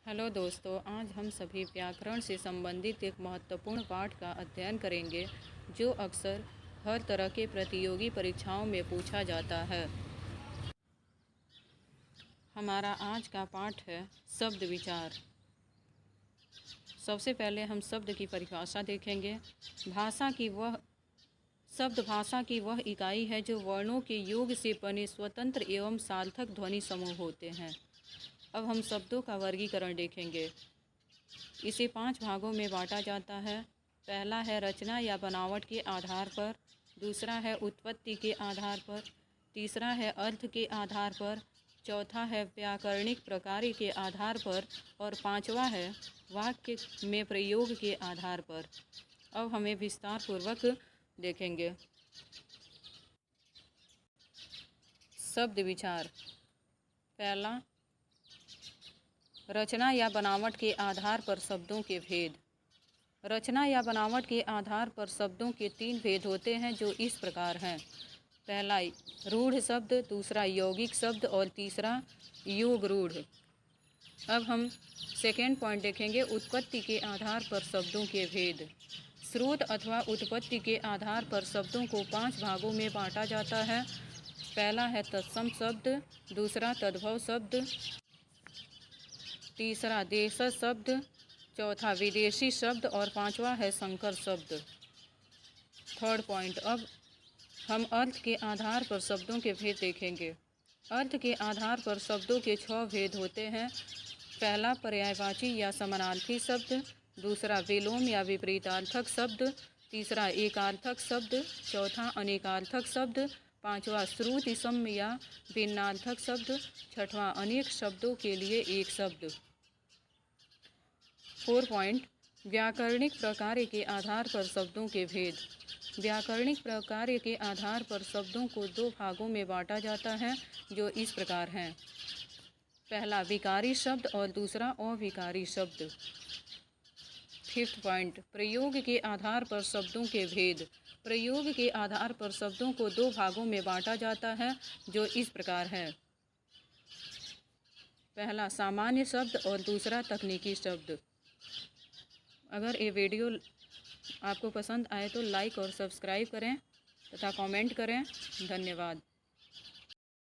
Hello दोस्तों, आज हम सभी व्याकरण से संबंधित एक महत्वपूर्ण पाठ का अध्ययन करेंगे जो अक्सर हर तरह के प्रतियोगी परीक्षाओं में पूछा जाता है। हमारा आज का पाठ है शब्द विचार। सबसे पहले हम शब्द की परिभाषा देखेंगे। भाषा की वह इकाई है जो वर्णों के योग से बने स्वतंत्र एवं सार्थक ध्वनि समूह होते हैं। अब हम शब्दों का वर्गीकरण देखेंगे। इसे 5 भागों में बांटा जाता है। पहला है रचना या बनावट के आधार पर, दूसरा है उत्पत्ति के आधार पर, तीसरा है अर्थ के आधार पर, चौथा है व्याकरणिक प्रकार के आधार पर और पांचवा है वाक्य में प्रयोग के आधार पर। अब हमें विस्तार पूर्वक देखेंगे। शब्द विचार। पहला, रचना या बनावट के आधार पर शब्दों के भेद। रचना या बनावट के आधार पर शब्दों के 3 भेद होते हैं जो इस प्रकार हैं। पहला रूढ़ शब्द, दूसरा यौगिक शब्द और तीसरा योग रूढ़। अब हम सेकेंड पॉइंट देखेंगे, उत्पत्ति के आधार पर शब्दों के भेद। स्रोत अथवा उत्पत्ति के आधार पर शब्दों को 5 भागों में बांटा जाता है। पहला है तत्सम शब्द, दूसरा तद्भव शब्द, तीसरा देशज शब्द, चौथा विदेशी शब्द और पांचवा है संकर शब्द। थर्ड पॉइंट, अब हम अर्थ के आधार पर शब्दों के भेद देखेंगे। अर्थ के आधार पर शब्दों के 6 भेद होते हैं। पहला पर्यायवाची या समानार्थी शब्द, दूसरा विलोम या विपरीतार्थक शब्द, तीसरा एकार्थक शब्द, चौथा अनेकार्थक शब्द, पांचवा श्रुतिसम या भिन्नार्थक शब्द, छठवां अनेक शब्दों के लिए एक शब्द। 4 पॉइंट, व्याकरणिक प्रकार के आधार पर शब्दों के भेद। व्याकरणिक प्रकार के आधार पर शब्दों को 2 भागों में बांटा जाता है जो इस प्रकार हैं। पहला विकारी शब्द और दूसरा अविकारी शब्द। 5th पॉइंट, प्रयोग के आधार पर शब्दों के भेद। प्रयोग के आधार पर शब्दों को 2 भागों में बांटा जाता है जो इस प्रकार है। पहला सामान्य शब्द और दूसरा तकनीकी शब्द। अगर ये वीडियो आपको पसंद आए तो लाइक और सब्सक्राइब करें तथा कमेंट करें। धन्यवाद।